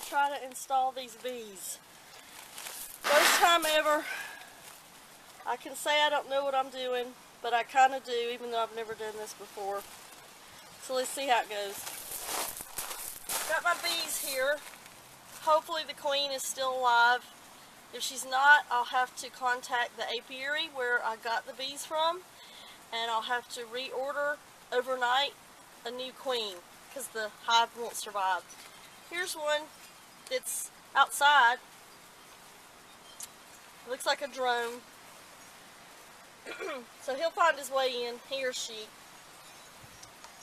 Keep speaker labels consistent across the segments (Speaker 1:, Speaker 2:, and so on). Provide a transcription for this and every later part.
Speaker 1: try to install these bees. First time ever. I can say I don't know what I'm doing, but I kind of do, even though I've never done this before. So let's see how it goes. Got my bees here. Hopefully the queen is still alive. If she's not, I'll have to contact the apiary where I got the bees from, and I'll have to reorder overnight a new queen because the hive won't survive. Here's one that's outside. It looks like a drone. So he'll find his way in, he or she.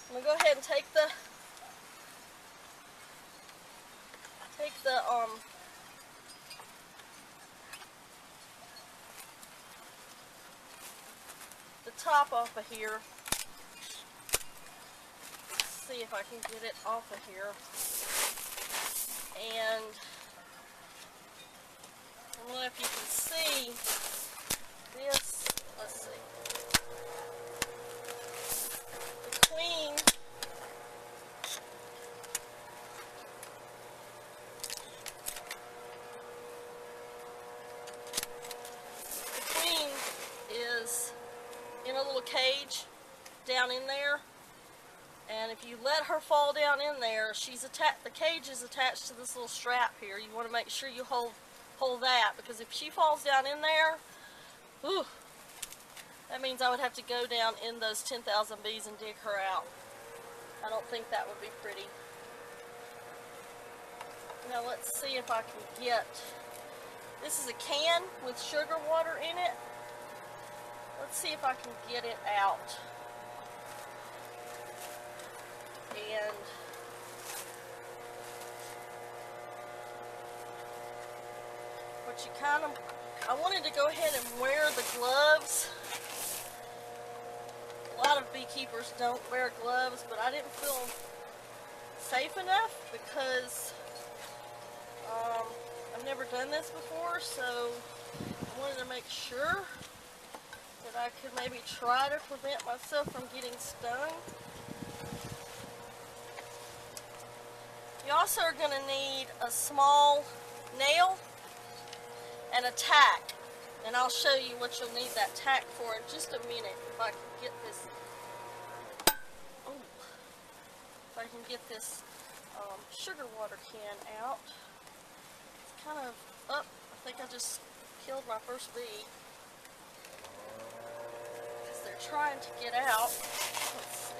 Speaker 1: I'm going to go ahead and take the top off of here. Let's see if I can get it off of here. And I don't know if you can see this. Let's see. The queen is in a little cage down in there, and if you let her fall down in there, the cage is attached to this little strap here. You want to make sure you hold that, because if she falls down in there, whew, that means I would have to go down in those 10,000 bees and dig her out. I don't think that would be pretty. Now let's see if I can get, this is a can with sugar water in it. Let's see if I can get it out. And what you I wanted to go ahead and wear the gloves. A lot of beekeepers don't wear gloves, but I didn't feel safe enough because I've never done this before, so I wanted to make sure that I could maybe try to prevent myself from getting stung. You also are going to need a small nail and a tack, and I'll show you what you'll need that tack for in just a minute. If I can get this, if I can get this sugar water can out. It's kind of up. I think I just killed my first bee because they're trying to get out. Let's see.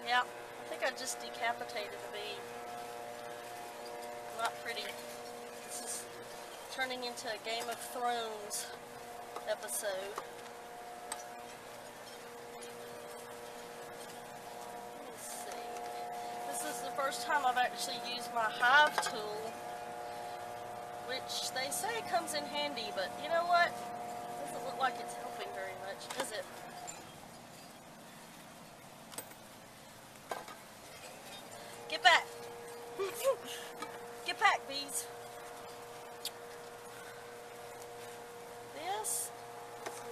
Speaker 1: Yeah, I think I just decapitated a bee. Not pretty. This is turning into a Game of Thrones episode. Let's see. This is the first time I've actually used my hive tool, which they say comes in handy, but you know what? It doesn't look like it's helping very much, does it? Get back! Get back, bees! This is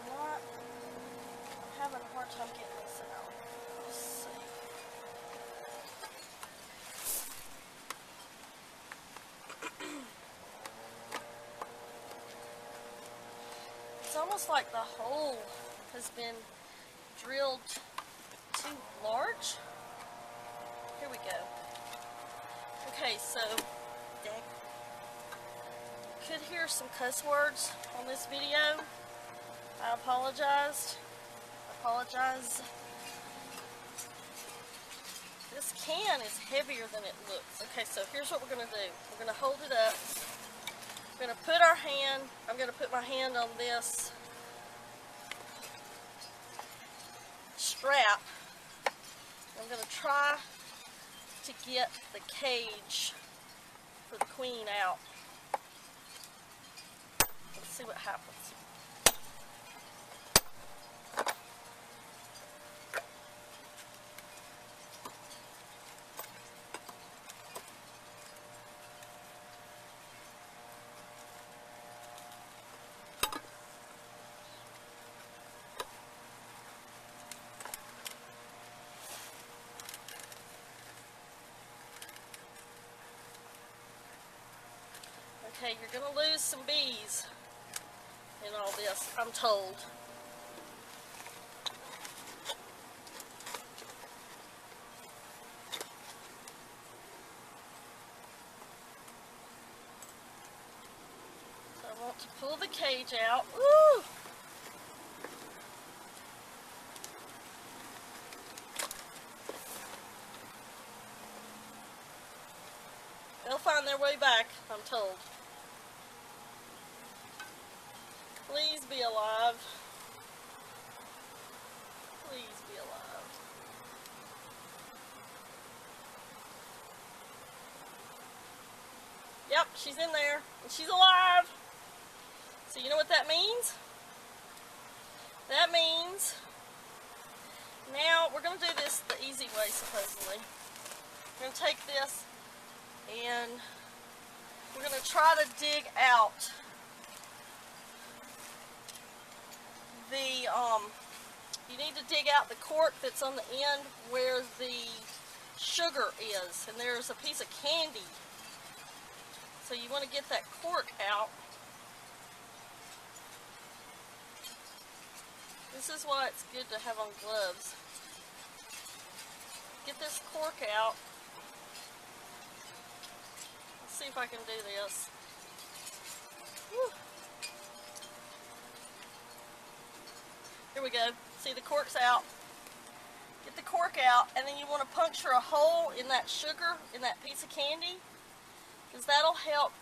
Speaker 1: not... I'm having a hard time getting this out. Let's see. It's almost like the hole has been drilled too large. Here we go. Okay, so you could hear some cuss words on this video. I apologize. This can is heavier than it looks. Okay, so here's what we're going to do. We're going to hold it up. We're going to put our hand, I'm going to put my hand on this strap. I'm going to try to get the cage for the queen out. Let's see what happens. Okay, you're gonna lose some bees in all this, I'm told. So I want to pull the cage out. Woo! They'll find their way back, I'm told. Please be alive. Please be alive. Yep, she's in there, and she's alive. So you know what that means? That means now we're going to do this the easy way, supposedly. We're going to take this and we're going to try to dig out the, you need to dig out the cork that's on the end where the sugar is, and there's a piece of candy. So you want to get that cork out. This is why it's good to have on gloves. Get this cork out. Let's see if I can do this. Whew. Here we go. See, the cork's out. Get the cork out, and then you want to puncture a hole in that sugar, in that piece of candy, because that'll help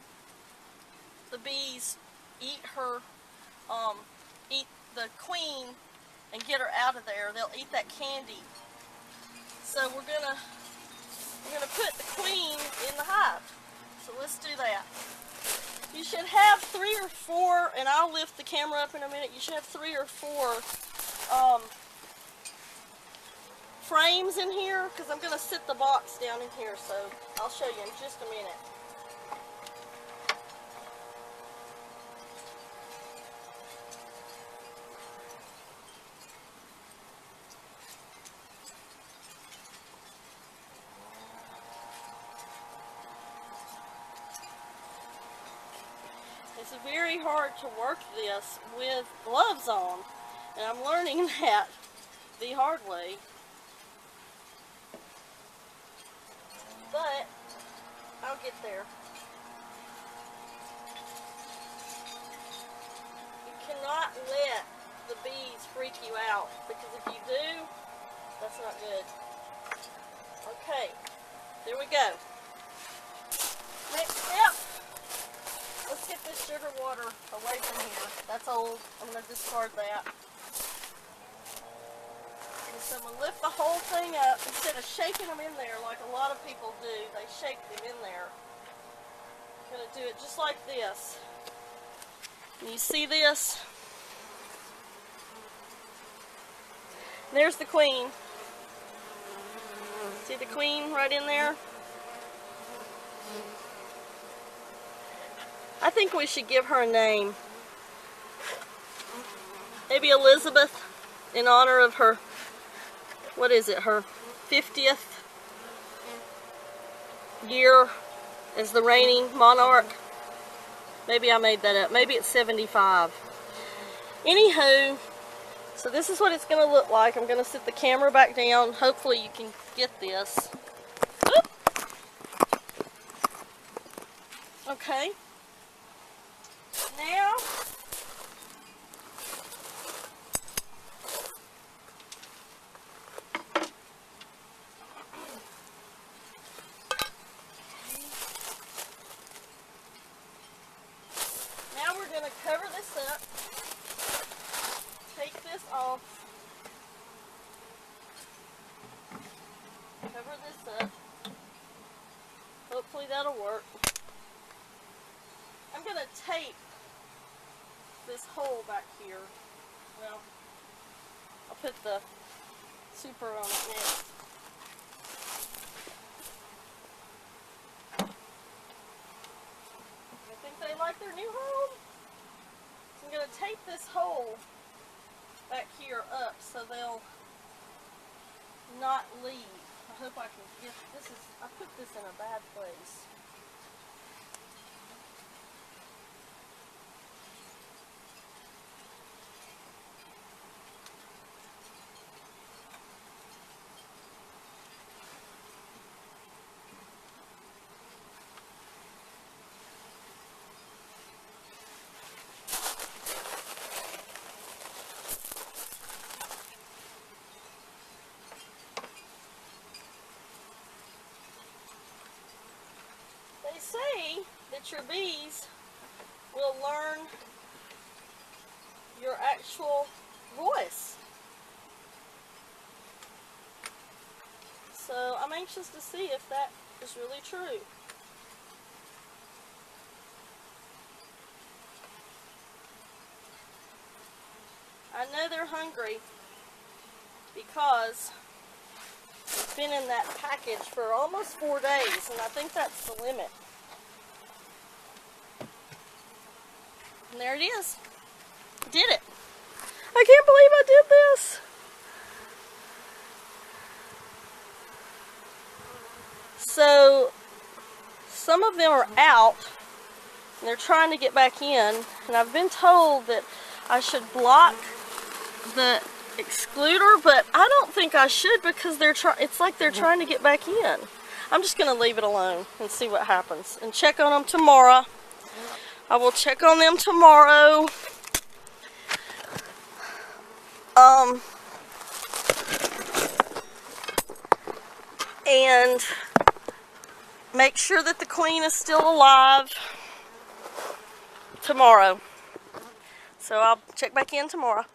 Speaker 1: the bees eat her, eat the queen and get her out of there. They'll eat that candy. So we're gonna put the queen in the hive. So let's do that. You should have 3 or 4, and I'll lift the camera up in a minute. You should have 3 or 4 frames in here, because I'm gonna sit the box down in here. So I'll show you in just a minute. It's very hard to work this with gloves on, and I'm learning that the hard way. But I'll get there. You cannot let the bees freak you out, because if you do, that's not good. Okay, there we go. Next step. Let's get this sugar water away from here. That's old. I'm going to discard that. And so I'm going to lift the whole thing up. Instead of shaking them in there like a lot of people do, they shake them in there. I'm going to do it just like this. And you see this? There's the queen. See the queen right in there? I think we should give her a name. Maybe Elizabeth, in honor of her, what is it, her 50th year as the reigning monarch. Maybe I made that up. Maybe it's 75. Anywho, so this is what it's going to look like. I'm going to sit the camera back down. Hopefully you can get this. Oop. Okay. Now, we're going to cover this up, take this off, cover this up. Hopefully that'll work. I'm going to tape this hole back here. Well, I'll put the super on it next. I think they like their new home. So I'm going to tape this hole back here up so they'll not leave. I hope I can get this. I put this in a bad place. way that your bees will learn your actual voice. So I'm anxious to see if that is really true. I know they're hungry because it's been in that package for almost 4 days, and I think that's the limit. And there it is. I did it. I can't believe I did this. So some of them are out and they're trying to get back in, and I've been told that I should block the excluder, but I don't think I should because it's like they're trying to get back in. I'm just going to leave it alone and see what happens and check on them tomorrow. I will check on them tomorrow. And make sure that the queen is still alive tomorrow. So I'll check back in tomorrow.